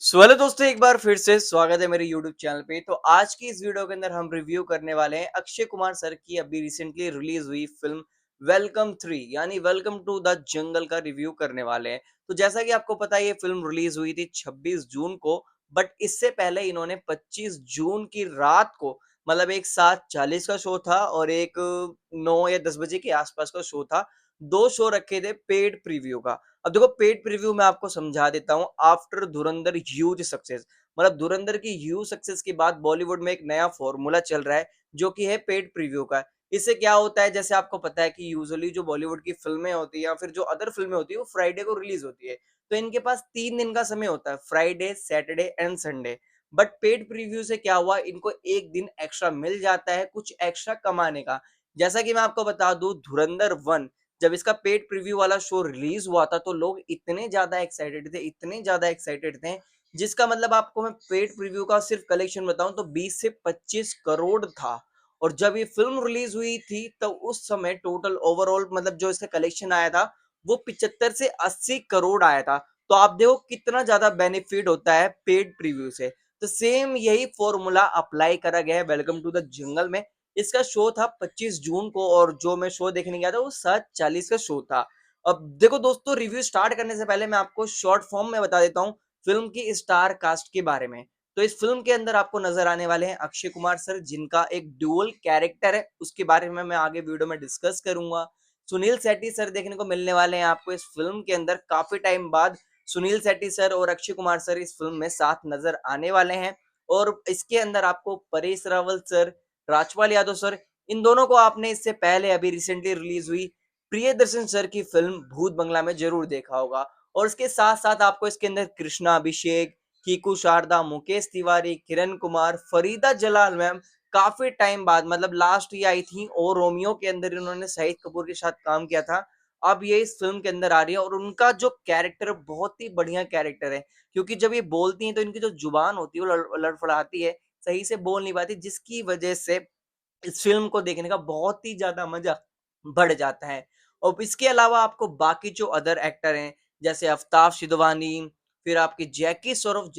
Hello दोस्तों, एक बार फिर से स्वागत है मेरे यूट्यूब चैनल पे। तो आज की इस वीडियो के अंदर हम रिव्यू करने वाले हैं अक्षय कुमार सर की अभी रिसेंटली रिलीज हुई फिल्म वेलकम 3 यानी वेलकम टू द जंगल का रिव्यू करने वाले हैं। तो जैसा कि आपको पता है ये फिल्म रिलीज हुई थी 26 जून को, बट इससे पहले इन्होंने 25 जून की रात को मतलब एक 7:40 का शो था और एक 9 या 10 बजे के आसपास का शो था। दो शो रखे थे पेड प्रीव्यू का। अब देखो पेड प्रीव्यू मैं आपको समझा देता हूँ। आफ्टर धुरंधर ह्यूज सक्सेस, मतलब धुरंधर की ह्यूज सक्सेस के बाद बॉलीवुड में एक नया फॉर्मूला चल रहा है जो कि है पेड प्रीव्यू का। इससे क्या होता है, जैसे आपको पता है कि यूजुअली जो बॉलीवुड की फिल्में होती है या फिर जो अदर फिल्में होती है वो फ्राइडे को रिलीज होती है। तो इनके पास 3 दिन का समय होता है, Friday, Saturday and Sunday. But paid preview से क्या हुआ, इनको एक दिन एक्स्ट्रा मिल जाता है कुछ एक्स्ट्रा कमाने का। जैसा कि मैं आपको बता दूं, धुरंधर 1 जब इसका पेड प्रीव्यू वाला शो रिलीज हुआ था तो लोग इतने ज्यादा एक्साइटेड थे, इतने ज्यादा एक्साइटेड थे, जिसका मतलब आपको मैं पेड प्रीव्यू का सिर्फ कलेक्शन बताऊं तो 20 से 25 करोड़ था। और जब ये फिल्म रिलीज हुई थी तो उस समय टोटल ओवरऑल मतलब जो इसका कलेक्शन आया था वो 75 से 80 करोड़ आया था। तो आप देखो कितना ज्यादा बेनिफिट होता है पेड प्रीव्यू से। तो सेम यही फॉर्मूला अप्लाई करा गया है वेलकम टू द जंगल में। इसका शो था 25 जून को और जो मैं शो देखने गया था वो 7:40 का शो था। अब देखो दोस्तों, रिव्यू स्टार्ट करने से पहले मैं आपको शॉर्ट फॉर्म में बता देता हूँ फिल्म की स्टार कास्ट के बारे में। तो इस फिल्म के अंदर आपको नजर आने वाले हैं अक्षय कुमार सर, जिनका एक ड्यूअल कैरेक्टर है, उसके बारे में मैं आगे वीडियो में डिस्कस करूंगा। सुनील शेट्टी सर देखने को मिलने वाले हैं आपको इस फिल्म के अंदर। काफी टाइम बाद सुनील शेट्टी सर और अक्षय कुमार सर इस फिल्म में साथ नजर आने वाले हैं। और इसके अंदर आपको परेश रावल सर, राजपाल यादव सर, इन दोनों को आपने इससे पहले अभी रिसेंटली रिलीज हुई प्रियदर्शन सर की फिल्म भूत बंगला में जरूर देखा होगा। और इसके साथ साथ आपको इसके अंदर कृष्णा अभिषेक, कीकू शारदा, मुकेश तिवारी, किरण कुमार, फरीदा जलाल मैम, काफी टाइम बाद मतलब लास्ट ये आई थी और रोमियो के अंदर इन्होंने शाहिद कपूर के साथ काम किया था। अब ये इस फिल्म के अंदर आ रही है और उनका जो कैरेक्टर है बहुत ही बढ़िया कैरेक्टर है। क्योंकि जब ये बोलती हैं तो इनकी जो जुबान होती है वो लड़फड़ाती है, सही से बोल नहीं पाती, जिसकी वजह से इस फ़िल्म को देखने का बहुत ही ज़्यादा मज़ा बढ़ जाता है। और इसके अलावा आपको बाकी जो अदर एक्टर हैं, जैसे अफ़ताब शिदवानी, फिर आपकी जैकी श्रॉफ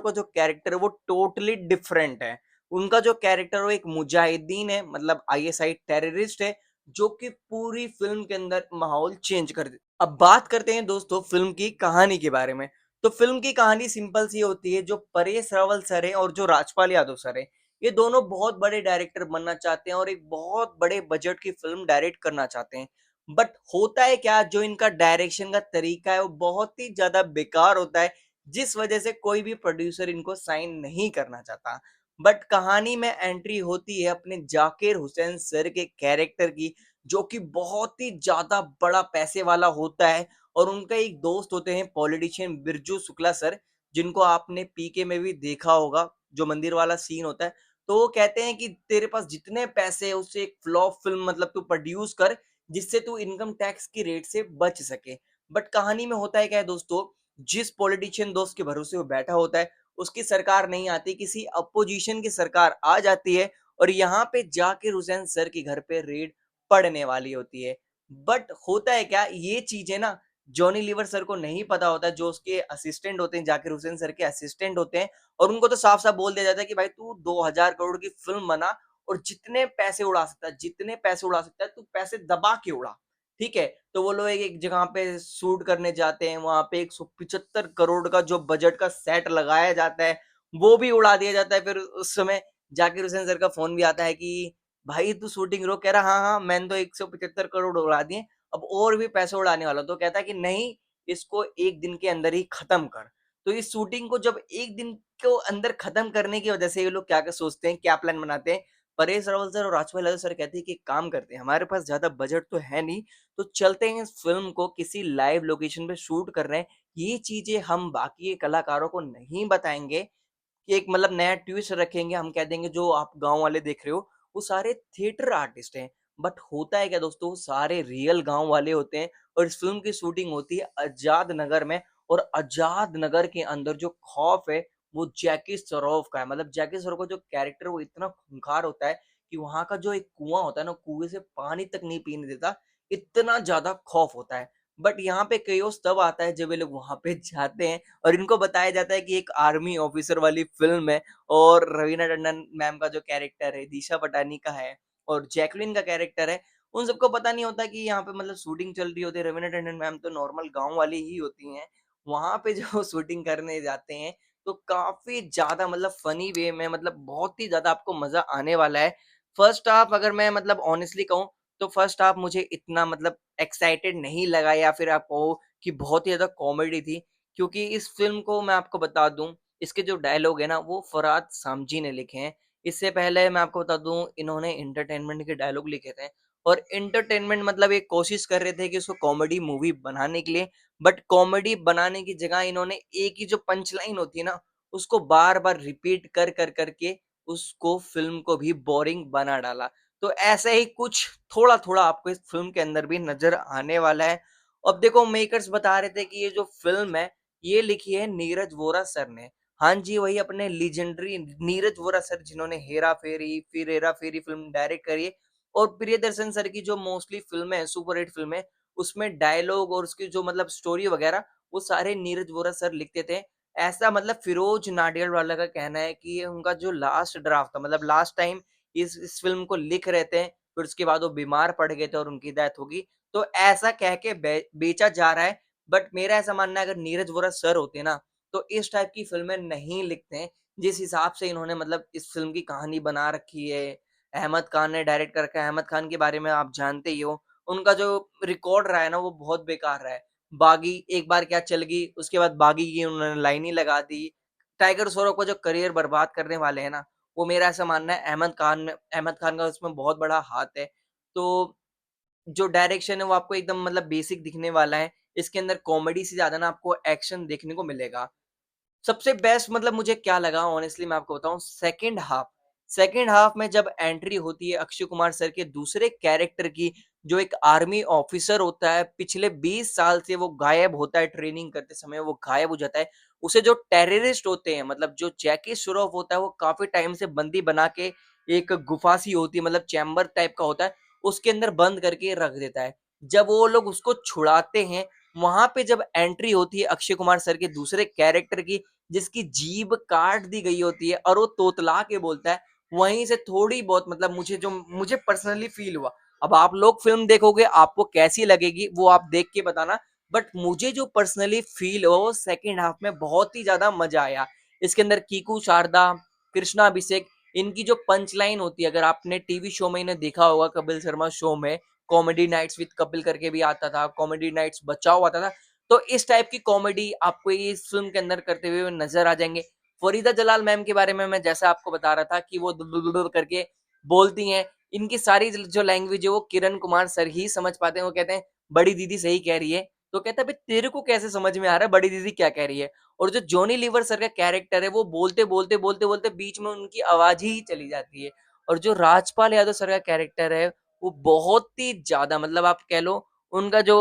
का जो कैरेक्टर है वो टोटली डिफरेंट है। उनका जो कैरेक्टर है वो एक मुजाहिदीन है, मतलब आईएसआई टेररिस्ट है, जो कि पूरी फ़िल्म के अंदर माहौल चेंज कर दे। अब बात करते हैं दोस्तों फ़िल्म की कहानी के बारे में। तो फ़िल्म की कहानी सिंपल सी होती है। जो परेश रावल सर हैं और जो राजपाल यादव सर हैं, ये दोनों बहुत बड़े डायरेक्टर बनना चाहते हैं और एक बहुत बड़े बजट की फिल्म डायरेक्ट करना चाहते हैं। बट होता है क्या, जो इनका डायरेक्शन का तरीका है वो बहुत ही ज्यादा बेकार होता है, जिस वजह से कोई भी प्रोड्यूसर इनको साइन नहीं करना चाहता। बट कहानी में एंट्री होती है अपने जाकिर हुसैन सर के कैरेक्टर की, जो कि बहुत ही ज्यादा बड़ा पैसे वाला होता है। और उनका एक दोस्त होते हैं पॉलिटिशियन बिरजू शुक्ला सर, जिनको आपने पीके में भी देखा होगा, जो मंदिर वाला सीन होता है। तो वो कहते हैं कि तेरे पास जितने पैसे है उससे एक फ्लॉप फिल्म मतलब तू प्रोड्यूस कर, जिससे तू इनकम टैक्स की रेट से बच सके। बट कहानी में होता है क्या है दोस्तों, जिस पॉलिटिशियन दोस्त के भरोसे वो बैठा होता है उसकी सरकार नहीं आती, किसी अपोजिशन की सरकार आ जाती है और यहाँ पे जाकिर हुसैन सर के घर पे रेड पड़ने वाली होती है। बट होता है क्या, ये चीजें ना जॉनी लीवर सर को नहीं पता होता, जो उसके असिस्टेंट होते हैं, जाकिर हुसैन सर के असिस्टेंट होते हैं। और उनको तो साफ-साफ बोल दिया जाता है कि भाई तू 2000 करोड़ की फ़िल्म बना और जितने पैसे उड़ा सकता है, जितने पैसे उड़ा सकता है, तू पैसे दबा के उड़ा। ठीक है? तो वो लोग एक जगह पे शूट करने जाते हैं, वहाँ पे 175 करोड़ का जो बजट का सेट लगाया जाता है, वो भी उड़ा दिया जाता है। फिर उस समय जाकिर हुसैन सर का फ़ोन भी आता है कि भाई तू शूटिंग रोक। कह रहा हाँ, हाँ, मैंने तो 175 करोड़ उड़ा दिए, अब और भी पैसे उड़ाने वाला हूँ। तो कहता है कि नहीं, इसको 1 दिन के अंदर ही खत्म कर। तो इस शूटिंग को जब 1 दिन को अंदर खत्म करने की वजह से ये लोग क्या-क्या सोचते हैं, क्या प्लान बनाते हैं। परेश रावल सर और राजपाल यादव सर कहते हैं कि एक काम करते हैं, हमारे पास ज़्यादा बजट तो है नहीं, तो चलते हैं इस फ़िल्म को किसी लाइव लोकेशन पे शूट कर रहे हैं। ये चीज़ें हम बाकी के कलाकारों को नहीं बताएँगे, कि एक मतलब नया ट्विस्ट रखेंगे। हम कह देंगे जो आप गाँव वाले देख रहे हो, वो सारे थिएटर आर्टिस्ट हैं। बट होता है क्या दोस्तों, वो सारे रियल गाँव वाले होते हैं और इस फ़िल्म की शूटिंग होती है आज़ाद नगर में। और आज़ाद नगर के अंदर जो खौफ है, वो जैकी श्रॉफ का है। मतलब जैकी श्रॉफ का जो कैरेक्टर वो इतना खूंखार होता है कि वहाँ का जो एक कुआँ होता है ना, कुएँ से पानी तक नहीं पीने देता, इतना ज़्यादा खौफ होता है। बट यहाँ पे केओस तब आता है जब ये लोग वहाँ पे जाते हैं और इनको बताया जाता है कि एक आर्मी ऑफिसर वाली फ़िल्म है और रवीना टंडन मैम का जो कैरेक्टर है, दिशा पटानी का है और जैकलीन का कैरेक्टर है, उन सबको पता नहीं होता कि यहाँ पे मतलब शूटिंग चल रही होती है। रवीना टंडन मैम तो नॉर्मल गाँव वाली ही होती हैं। वहाँ पे जो शूटिंग करने जाते हैं, तो काफ़ी ज़्यादा मतलब फ़नी वे में मतलब बहुत ही ज़्यादा आपको मज़ा आने वाला है। फर्स्ट हाफ अगर मैं मतलब ऑनेस्टली कहूँ, तो फर्स्ट हाफ मुझे इतना मतलब एक्साइटेड नहीं लगा या फिर आप कहो कि बहुत ही ज़्यादा कॉमेडी थी, क्योंकि इस फ़िल्म को मैं आपको बता दूँ, इसके जो डायलॉग है ना, वो फरहाद सामजी ने लिखे हैं। इससे पहले मैं आपको बता दूँ, इन्होंने एंटरटेनमेंट के डायलॉग लिखे थे और एंटरटेनमेंट मतलब ये कोशिश कर रहे थे कि उसको कॉमेडी मूवी बनाने के लिए, बट कॉमेडी बनाने की जगह इन्होंने एक ही जो पंच लाइन होती है ना, उसको बार-बार रिपीट कर के उसको फ़िल्म को भी बोरिंग बना डाला। तो ऐसा ही कुछ थोड़ा-थोड़ा आपको इस फ़िल्म के अंदर भी नज़र आने वाला है। अब देखो मेकर्स बता रहे थे कि ये जो फ़िल्म है, ये लिखी है नीरज वोरा सर ने। हाँ जी, वही अपने लीजेंडरी नीरज वोरा सर जिन्होंने हेरा-फेरी, फिर हेरा-फेरी फ़िल्म डायरेक्ट करी है और प्रियदर्शन सर की जो मोस्टली फ़िल्में हैं, सुपर हिट फ़िल्में, उसमें डायलॉग और उसकी जो मतलब स्टोरी वगैरह, वो सारे नीरज वोरा सर लिखते थे। ऐसा मतलब फिरोज नाडियाडवाला का कहना है कि ये उनका जो लास्ट ड्राफ्ट था, मतलब लास्ट टाइम इस फ़िल्म को लिख रहे थे, फिर उसके बाद वो बीमार पड़ गए थे और उनकी डेथ हो गई। तो ऐसा कह के बेचा जा रहा है, बट मेरा ऐसा मानना है अगर नीरज वोरा सर होते ना, तो इस टाइप की फ़िल्में नहीं लिखते हैं। जिस हिसाब से इन्होंने मतलब इस फ़िल्म की कहानी बना रखी है, अहमद खान ने डायरेक्ट कर रखा है, अहमद खान के बारे में आप जानते ही हो, उनका जो रिकॉर्ड रहा है ना, वो बहुत बेकार रहा है। बागी एक बार क्या चल गई, उसके बाद बागी की उन्होंने लाइन ही लगा दी। टाइगर श्रॉफ का जो करियर बर्बाद करने वाले हैं ना, वो मेरा ऐसा मानना है अहमद खान का उसमें बहुत बड़ा हाथ है। तो जो डायरेक्शन है वो आपको एकदम मतलब बेसिक दिखने वाला है। इसके अंदर कॉमेडी से ज़्यादा ना आपको एक्शन देखने को मिलेगा। सबसे बेस्ट मतलब मुझे क्या लगा ऑनेस्टली मैं आपको बताऊँ सेकंड हाफ। सेकंड हाफ में जब एंट्री होती है अक्षय कुमार सर के दूसरे कैरेक्टर की, जो एक आर्मी ऑफिसर होता है, पिछले 20 साल से वो गायब होता है ट्रेनिंग करते समय वो गायब हो जाता है। उसे जो टेररिस्ट होते हैं मतलब जो जैकी श्रॉफ होता है वो काफ़ी टाइम से बंदी बना के एक गुफ़ा सी होती है मतलब चैम्बर टाइप का होता है, उसके अंदर बंद करके रख देता है। जब वो लोग उसको छुड़ाते हैं, वहाँ पे जब एंट्री होती है अक्षय कुमार सर के दूसरे कैरेक्टर की, जिसकी जीभ काट दी गई होती है और वो तोतला के बोलता है, वहीं से थोड़ी बहुत मतलब मुझे पर्सनली फ़ील हुआ। अब आप लोग फ़िल्म देखोगे, आपको कैसी लगेगी वो आप देख के बताना, बट मुझे जो पर्सनली फ़ील हुआ वो सेकंड हाफ में बहुत ही ज़्यादा मज़ा आया। इसके अंदर कीकू शारदा, कृष्णा अभिषेक, इनकी जो पंच लाइन होती है, अगर आपने टीवी शो में इन्हें देखा होगा कपिल शर्मा शो में, कॉमेडी नाइट्स विद कपिल करके भी आता था, कॉमेडी नाइट्स बचाओ आता था। तो इस टाइप की कॉमेडी आपको ये इस फ़िल्म के अंदर करते हुए नज़र आ जाएँगे। फरीदा जलाल मैम के बारे में मैं जैसा आपको बता रहा था कि वो दुदुदुदु करके बोलती हैं, इनकी सारी जो लैंग्वेज है वो किरण कुमार सर ही समझ पाते हैं। वो कहते हैं, "बड़ी दीदी सही कह रही है।" तो कहता है, "बे तेरे को कैसे समझ में आ रहा है बड़ी दीदी क्या कह रही है?" और जो जॉनी लीवर सर का कैरेक्टर है वो बोलते बीच में उनकी आवाज़ ही चली जाती है। और जो राजपाल यादव सर का कैरेक्टर है, वो बहुत ही ज़्यादा मतलब आप कह लो उनका जो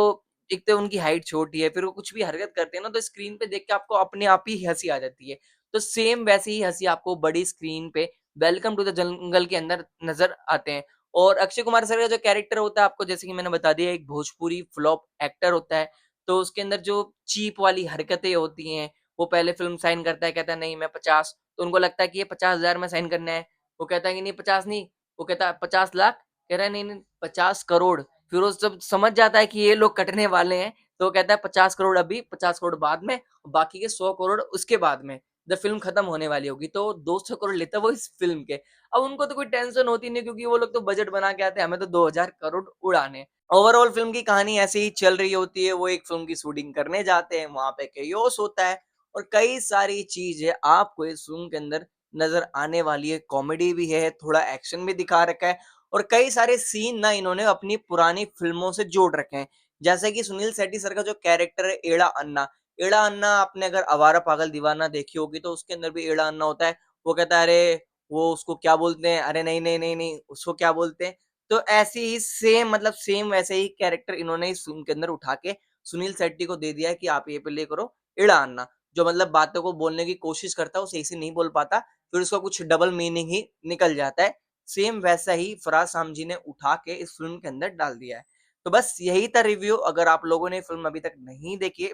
एक तो उनकी हाइट छोटी है, फिर वो कुछ भी हरकत करते हैं ना, तो स्क्रीन पे देख के आपको अपने आप ही हँसी आ जाती है। तो सेम वैसे ही हँसी आपको बड़ी स्क्रीन पे वेलकम टू द जंगल के अंदर नज़र आते हैं। और अक्षय कुमार सर का जो कैरेक्टर होता है, आपको जैसे कि मैंने बता दिया, एक भोजपुरी फ्लॉप एक्टर होता है, तो उसके अंदर जो चीप वाली हरकतें होती हैं, वो पहले फ़िल्म साइन करता है, कहता है, "नहीं, मैं 50" तो उनको लगता है कि ये 50,000 में साइन करना है। वो कहता है कि, "नहीं, 50 नहीं।" वो कहता है, "50 लाख?" कह रहा है, "नहीं, नहीं, 50 करोड़।" फिर वो जब समझ जाता है कि ये लोग कटने वाले हैं, तो वो कहता है 50 करोड़ अभी, 50 करोड़ बाद में, बाकी के 100 करोड़ उसके बाद में, जब फ़िल्म खत्म होने वाली होगी। तो 200 करोड़ लेता है वो इस फ़िल्म के। अब उनको तो कोई टेंशन होती नहीं क्योंकि वो लोग तो बजट बना के आते हैं, हमें तो 2000 करोड़ उड़ाने हैं। ओवरऑल फ़िल्म की कहानी ऐसे ही चल रही होती है, वो एक फ़िल्म की शूटिंग करने जाते हैं, वहाँ पे केओस होता है और कई सारी चीज़ें आपको इस फ़िल्म के अंदर नज़र आने वाली है। कॉमेडी भी है, थोड़ा एक्शन भी दिखा रखा है और कई सारे सीन ना इन्होंने अपनी पुरानी फ़िल्मों से जोड़ रखे हैं। जैसे कि सुनील शेट्टी सर का जो कैरेक्टर है एड़ा अन्ना आपने अगर आवारा पागल दीवाना देखी होगी तो उसके अंदर भी एड़ा अन्ना होता है। वो कहता है अरे! वो उसको क्या बोलते हैं? अरे नहीं, नहीं, नहीं, नहीं, उसको क्या बोलते हैं? तो ऐसे ही सेम मतलब सेम वैसे ही कैरेक्टर इन्होंने इस फ़िल्म के अंदर उठा के सुनील शेट्टी को दे दिया है कि आप ये प्ले करो एड़ा अन्ना। जो मतलब बातों को बोलने की कोशिश करता है, वो सही से नहीं बोल पाता, फिर उसका कुछ डबल मीनिंग ही निकल जाता है। सेम वैसा ही फराज सामजी ने उठा के इस फ़िल्म के अंदर डाल दिया है। तो बस यही था रिव्यू। अगर आप लोगों ने फ़िल्म अभी तक नहीं देखी है,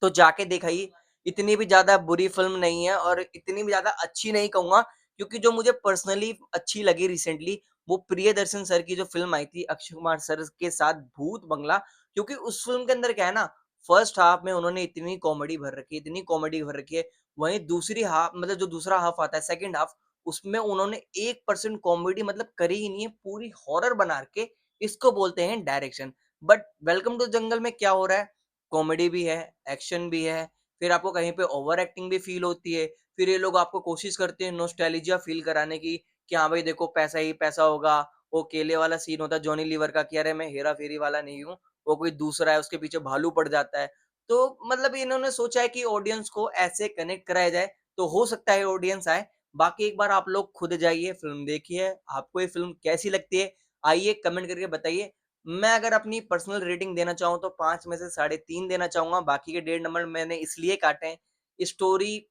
तो जाके दिखाइए। इतनी भी ज़्यादा बुरी फ़िल्म नहीं है और इतनी भी ज़्यादा अच्छी नहीं कहूँगा, क्योंकि जो मुझे पर्सनली अच्छी लगी रिसेंटली, वो प्रियदर्शन सर की जो फ़िल्म आई थी अक्षय कुमार सर के साथ, भूत बंगला। क्योंकि उस फ़िल्म के अंदर क्या है ना, फर्स्ट हाफ में उन्होंने इतनी कॉमेडी भर रखी है, इतनी कॉमेडी भर रखी है, वहीं दूसरी हाफ मतलब जो दूसरा हाफ आता है, सेकंड हाफ, उसमें उन्होंने 1% कॉमेडी मतलब करी ही नहीं है, पूरी हॉरर बना के इसको बोलते हैं डायरेक्शन। बट वेलकम टू जंगल में क्या हो रहा है, कॉमेडी भी है, एक्शन भी है, फिर आपको कहीं पे ओवर एक्टिंग भी फ़ील होती है। फिर ये लोग आपको कोशिश करते हैं नॉस्टैल्जिया फ़ील कराने की, कि हाँ भाई देखो पैसा ही पैसा होगा। वो केले वाला सीन होता है जॉनी लीवर का कि अरे मैं हेरा-फेरी वाला नहीं हूँ, वो कोई दूसरा है, उसके पीछे भालू पड़ जाता है। तो मतलब इन्होंने सोचा है कि ऑडियंस को ऐसे कनेक्ट कराया जाए, तो हो सकता है ऑडियंस आए। बाकी एक बार आप लोग खुद जाइए, फ़िल्म देखिए, आपको ये फ़िल्म कैसी लगती है, आइए कमेंट करके बताइए। मैं अगर अपनी पर्सनल रेटिंग देना चाहूँ तो 5 में से साढ़े 3 देना चाहूँगा, बाकी के डेढ़ नंबर मैंने इसलिए काटे हैं, स्टोरी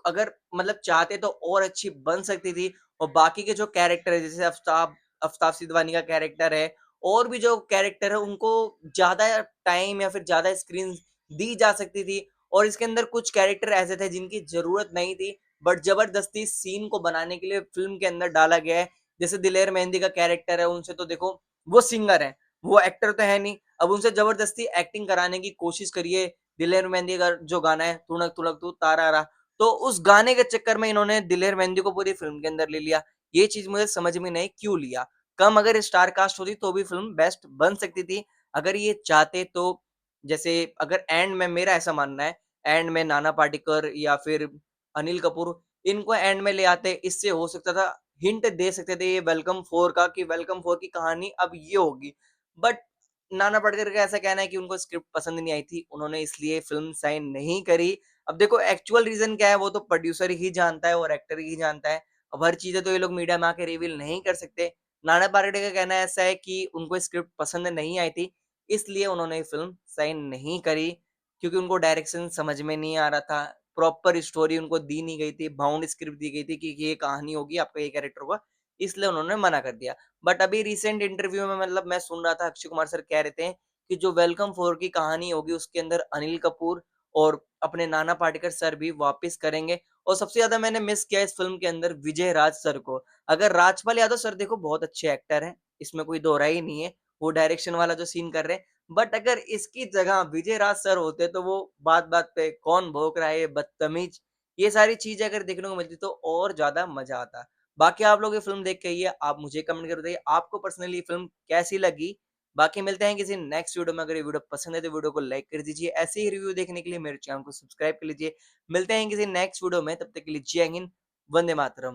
अगर मतलब चाहते तो और अच्छी बन सकती थी, और बाकी के जो कैरेक्टर है जैसे आफ्ताब आफ्ताब सिद्दवानी का कैरेक्टर है, और भी जो कैरेक्टर है उनको ज़्यादा टाइम या फिर ज़्यादा स्क्रीन दी जा सकती थी, और इसके अंदर कुछ कैरेक्टर ऐसे थे जिनकी ज़रूरत नहीं थी, बट ज़बरदस्ती सीन को बनाने के लिए फ़िल्म के अंदर डाला गया है। जैसे दिलेर मेहंदी का कैरेक्टर है, उनसे तो देखो वो सिंगर हैं, वो एक्टर तो है नहीं, अब उनसे ज़बरदस्ती एक्टिंग कराने की कोशिश करिए। दिलेर मेहंदी का जो गाना है, तुनक तुनक तू तारारा, तो उस गाने के चक्कर में इन्होंने दिलेर मेहंदी को पूरी फ़िल्म के अंदर ले लिया। ये चीज़ मुझे समझ में नहीं क्यों लिया? कम अगर स्टार कास्ट होती तो भी फ़िल्म बेस्ट बन सकती थी। अगर ये चाहते तो, जैसे अगर एंड में मेरा ऐसा मानना है, एंड में नाना पाटेकर या फिर अनिल कपूर, इनको एंड में ले आते, इससे हो सकता था हिंट दे सकते थे ये वेलकम 4 का, कि वेलकम 4 की कहानी अब ये होगी। बट नाना पाटेकर का ऐसा कहना है कि उनको स्क्रिप्ट पसंद नहीं आई थी, उन्होंने इसलिए फ़िल्म साइन नहीं करी। अब देखो एक्चुअल रीज़न क्या है वो तो प्रोड्यूसर ही जानता है और एक्टर ही जानता है। अब हर चीज़ें तो ये लोग मीडिया में आके रिवील नहीं कर सकते। नाना पाटेकर का कहना ऐसा है कि उनको स्क्रिप्ट पसंद नहीं आई थी, इसलिए उन्होंने ये फ़िल्म साइन नहीं करी, क्योंकि उनको डायरेक्शन समझ में नहीं आ रहा था। प्रॉपर स्टोरी उनको दी नहीं गई थी, बाउंड स्क्रिप्ट दी गई थी कि ये कहानी होगी, आपका ये कैरेक्टर होगा, इसलिए उन्होंने मना कर दिया। बट अभी रिसेंट इंटरव्यू में मतलब मैं सुन रहा था, अक्षय कुमार सर कह रहे थे कि जो वेलकम 4 की कहानी होगी उसके अंदर अनिल कपूर और अपने नाना पाटेकर सर भी वापस करेंगे, और सबसे ज़्यादा मैंने मिस किया इस फ़िल्म के अंदर विजय राज सर को। अगर राजपाल यादव सर देखो बहुत अच्छे एक्टर हैं, इसमें कोई दो राय ही नहीं है, वो डायरेक्शन वाला जो सीन कर रहे हैं, बट अगर इसकी जगह विजय राज सर होते तो वो बात-बात पे कौन भौंक रहा है ये बदतमीज, ये सारी चीज़ें अगर देखने को मिलती तो और ज़्यादा मज़ा आता। बाकी आप लोग ये फ़िल्म देख के आइए, आप मुझे कमेंट करके बताइए आपको पर्सनली ये फ़िल्म कैसी लगी? बाकी मिलते हैं किसी नेक्स्ट वीडियो में। अगर ये वीडियो पसंद है तो वीडियो को लाइक कर दीजिए। ऐसे ही रिव्यू देखने के लिए मेरे चैनल को सब्सक्राइब कर लीजिए। मिलते हैं किसी नेक्स्ट वीडियो में, तब तक के लिए जय हिंद, वंदे मातरम।